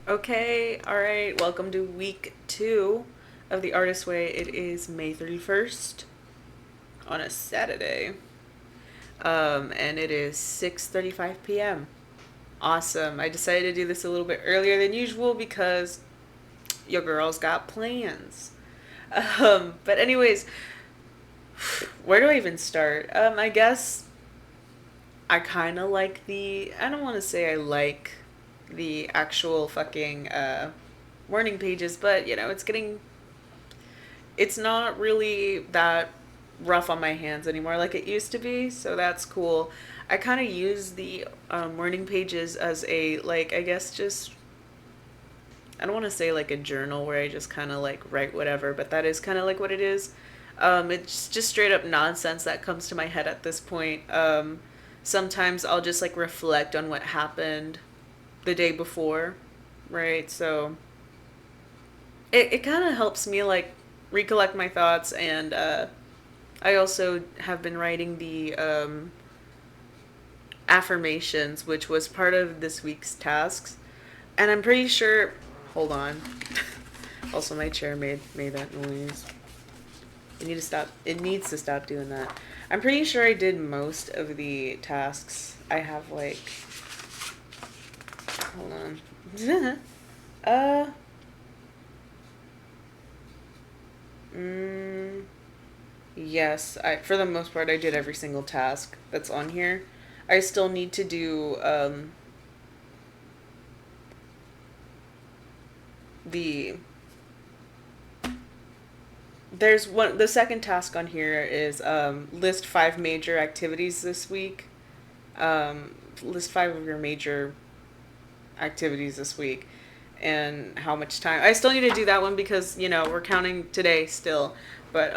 Okay, all right. Welcome to week 2 of the Artist Way. It is May 31st on a Saturday. And it is 6:35 p.m. Awesome. I decided to do this a little bit earlier than usual because your girl's got plans. But anyways, where do I even start? I guess I kind of like I don't want to say I like the actual fucking warning pages, but it's not really that rough on my hands anymore like it used to be, so that's cool. I kind of use the morning pages as I guess, just, I don't want to say like a journal where I just kind of like write whatever, but that is kind of like what it is. It's just straight up nonsense that comes to my head at this point. Sometimes I'll just like reflect on what happened the day before, right? So it kind of helps me like recollect my thoughts, and I also have been writing the affirmations, which was part of this week's tasks. And I'm pretty sure. Hold on. Also, my chair made that noise. It need to stop. It needs to stop doing that. I'm pretty sure I did most of the tasks. I have like. Hold on. uh. Mm, yes. I For the most part I did every single task that's on here. I still need to do the there's one the second task on here is list 5 major activities this week. List 5 of your major activities this week and how much time. I still need to do that one because, we're counting today still. But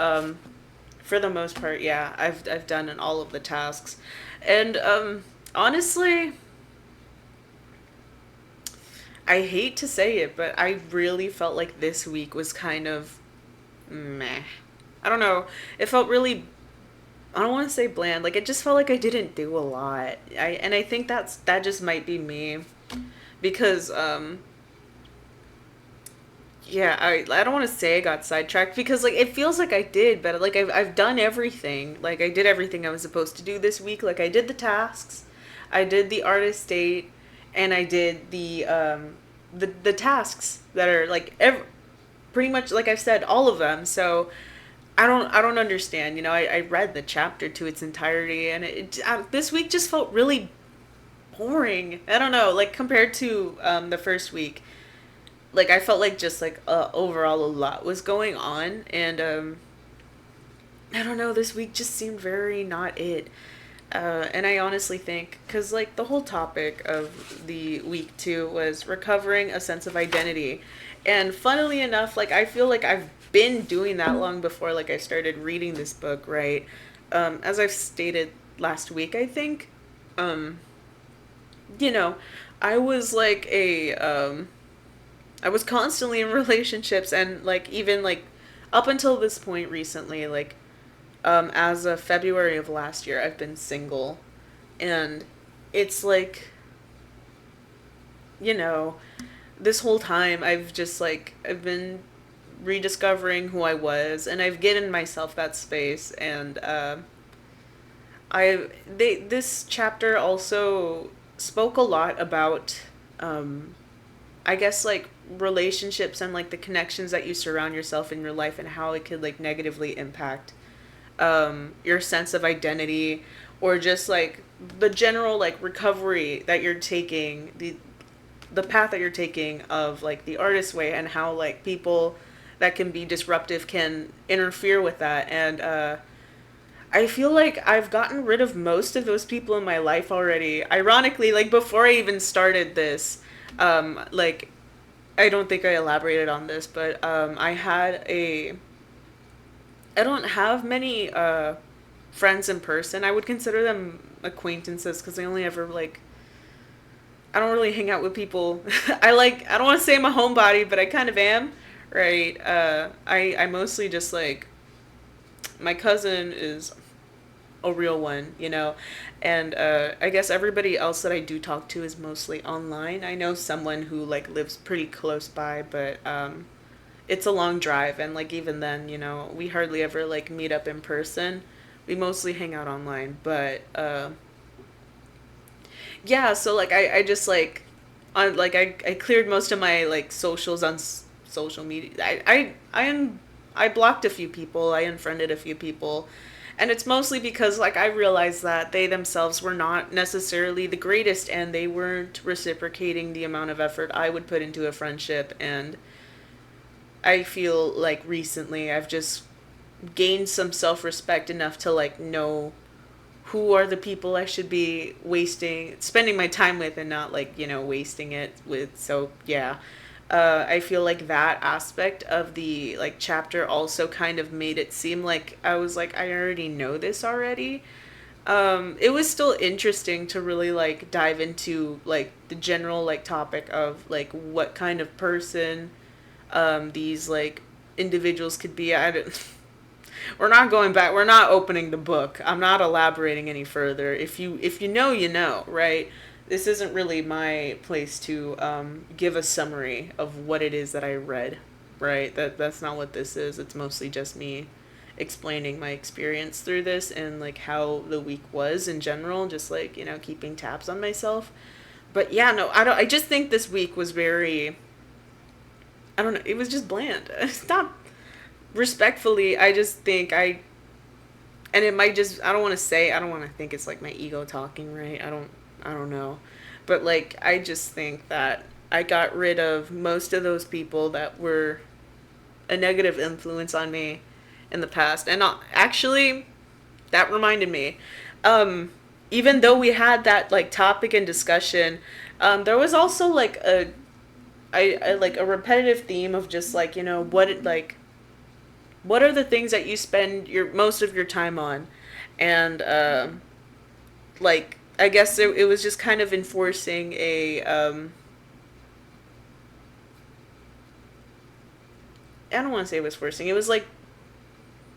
for the most part, yeah, I've done in all of the tasks. And honestly, I hate to say it, but I really felt like this week was kind of meh. I don't know. It felt really, I don't want to say bland. Like, it just felt like I didn't do a lot. I think that just might be me because yeah, I don't want to say I got sidetracked because like it feels like I did, but like I've done everything. Like, I did everything I was supposed to do this week. Like, I did the tasks, I did the artist date, and I did the tasks that are like pretty much, like I've said, all of them. So I don't understand. I read the chapter to its entirety, and this week just felt really boring. I don't know, like compared to the first week. Like, I felt like just like overall a lot was going on, and I don't know. This week just seemed very not it. And I honestly think, because like the whole topic of the week 2 was recovering a sense of identity, and funnily enough, like I feel like I've been doing that long before like I started reading this book, right? As I've stated last week, I think, um, you know, I was like I was constantly in relationships, and like even like up until this point recently, like as of February of last year, I've been single, and it's like, you know, this whole time I've been rediscovering who I was, and I've given myself that space, and this chapter also spoke a lot about I guess like relationships and like the connections that you surround yourself in your life, and how it could like negatively impact your sense of identity, or just like the general like recovery that you're taking, the path that you're taking of like the artist way, and how like people that can be disruptive can interfere with that. And I feel like I've gotten rid of most of those people in my life already. Ironically, like before I even started this, like I don't think I elaborated on this, but I don't have many friends in person. I would consider them acquaintances because I only ever like, I don't really hang out with people. I don't want to say I'm a homebody, but I kind of am, right? I mostly just like, my cousin is a real one, and I guess everybody else that I do talk to is mostly online. I know someone who like lives pretty close by, but it's a long drive, and like even then, we hardly ever like meet up in person. We mostly hang out online, but yeah, so like I just like on like I cleared most of my like socials on social media. I blocked a few people, I unfriended a few people, and it's mostly because like I realized that they themselves were not necessarily the greatest, and they weren't reciprocating the amount of effort I would put into a friendship. And I feel like recently I've just gained some self-respect enough to like know who are the people I should be spending my time with, and not like, wasting it with. So yeah, I feel like that aspect of the like chapter also kind of made it seem like I was like, I already know this already. It was still interesting to really like dive into like the general like topic of like what kind of person these like individuals could be. I don't, we're not going back. We're not opening the book. I'm not elaborating any further. If you know, you know, right? This isn't really my place to give a summary of what it is that I read, right? That's not what this is. It's mostly just me explaining my experience through this, and like how the week was in general, just like, keeping tabs on myself. But yeah, no, I don't. I just think this week was very. I don't know. It was just bland. It's not respectfully. I just think and it might just, I don't want to say, I don't want to think it's like my ego talking, right? I don't know. But like I just think that I got rid of most of those people that were a negative influence on me in the past. And actually that reminded me, um even though we had that like topic and discussion, there was also like I like a repetitive theme of just like, what are the things that you spend your most of your time on. And like I guess it was just kind of enforcing a I don't want to say it was forcing, it was like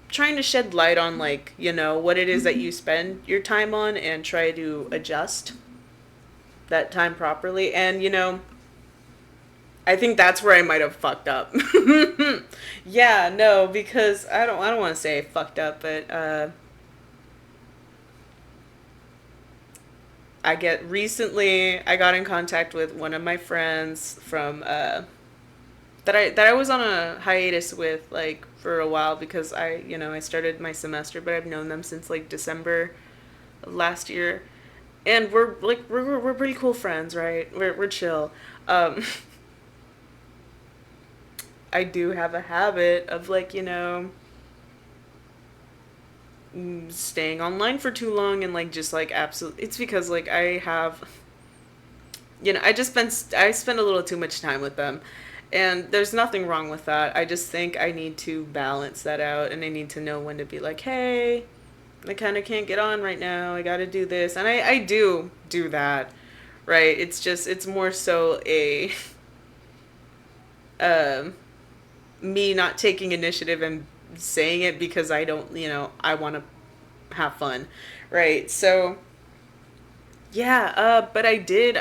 trying to shed light on like, what it is that you spend your time on, and try to adjust that time properly. And I think that's where I might have fucked up. Yeah, no, because I don't want to say I fucked up, but I got in contact with one of my friends from that I was on a hiatus with like for a while, because I started my semester, but I've known them since like December of last year. And we're pretty cool friends, right? We're chill. Um I do have a habit of like, staying online for too long, and like just like absolutely, it's because like I have, I spend a little too much time with them, and there's nothing wrong with that. I just think I need to balance that out, and I need to know when to be like, hey, I kind of can't get on right now, I got to do this. And I do that, right? It's just it's more so a um me not taking initiative and saying it because I don't, I want to have fun, right? So yeah, but I did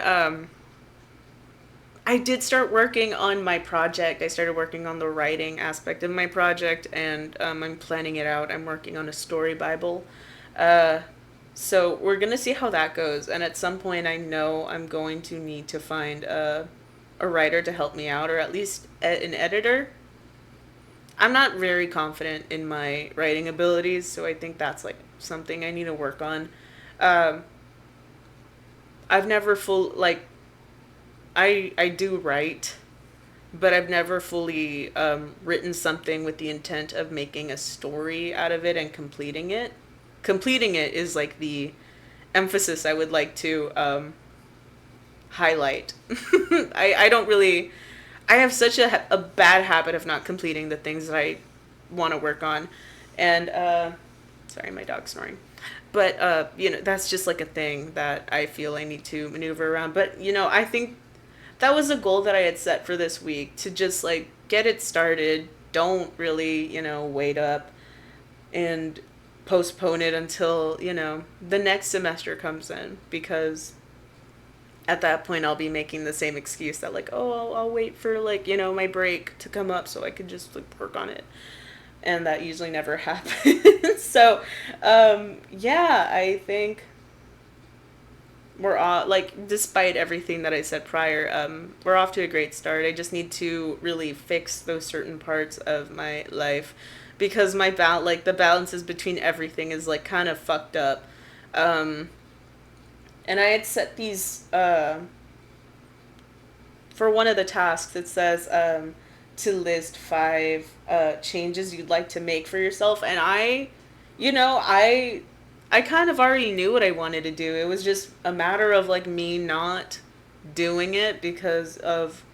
start working on my project. I started working on the writing aspect of my project, and I'm planning it out. I'm working on a story Bible. Uh, so we're gonna see how that goes, and at some point, I know I'm going to need to find a writer to help me out, or at least an editor. I'm not very confident in my writing abilities, so I think that's like something I need to work on. Um, I've never full like I do write, but I've never fully written something with the intent of making a story out of it and completing it. Completing it is like the emphasis I would like to highlight. I don't really. I have such a bad habit of not completing the things that I want to work on. And, sorry, my dog's snoring. But, that's just like a thing that I feel I need to maneuver around. But, I think that was a goal that I had set for this week, to just like get it started. Don't really, wait up. And postpone it until, the next semester comes in, because at that point I'll be making the same excuse that, like, oh, I'll wait for, like, my break to come up so I can just, like, work on it. And that usually never happens. So, yeah, I think we're all, like, despite everything that I said prior, we're off to a great start. I just need to really fix those certain parts of my life, because like, the balances between everything is, like, kind of fucked up. Um, and I had set these, for one of the tasks, it says, to list 5 changes you'd like to make for yourself. And you know, I kind of already knew what I wanted to do. It was just a matter of, like, me not doing it because of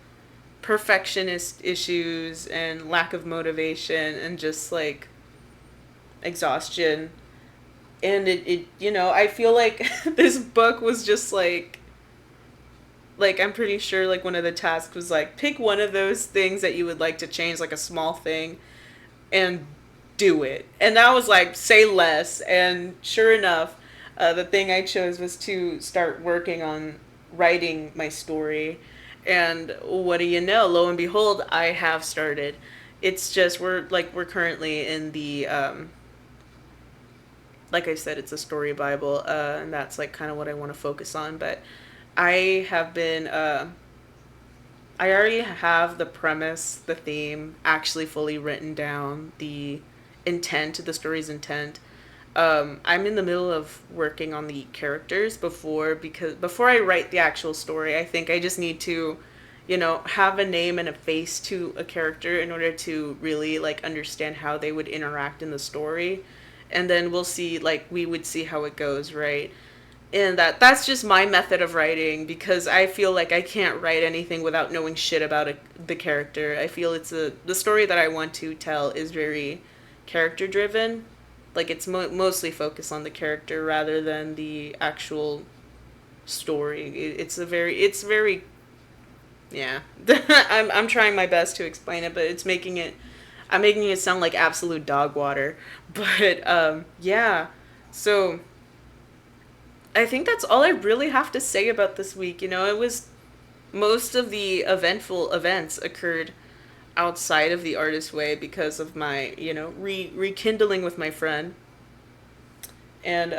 perfectionist issues and lack of motivation and just, like, exhaustion. And I feel like this book was just like, I'm pretty sure, like, one of the tasks was, like, pick one of those things that you would like to change, like a small thing, and do it. And that was like, say less. And sure enough, the thing I chose was to start working on writing my story. And what do you know? Lo and behold, I have started. It's just, we're currently in the, like I said, it's a story Bible, and that's, like, kind of what I want to focus on. But I have been, I already have the premise, the theme actually fully written down, the intent, the story's intent. I'm in the middle of working on the characters before I write the actual story, I think I just need to, have a name and a face to a character in order to really, like, understand how they would interact in the story. And then we'll see, like, we would see how it goes, right? And that's just my method of writing, because I feel like I can't write anything without knowing shit about the character. I feel the story that I want to tell is very character driven. Like, it's mostly focused on the character rather than the actual story. It's very, yeah. I'm trying my best to explain it, but I'm making it sound like absolute dog water. But yeah. So I think that's all I really have to say about this week. It was, most of the eventful events occurred outside of the artist way because of my, rekindling with my friend. And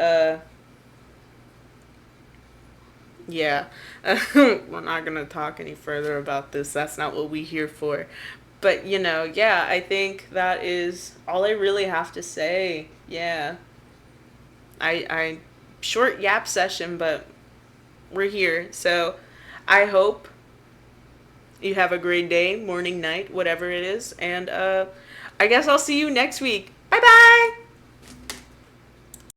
yeah, we're not gonna talk any further about this. That's not what we here for. But, yeah, I think that is all I really have to say. Yeah, I short yap session, but we're here. So I hope you have a great day, morning, night, whatever it is. And I guess I'll see you next week.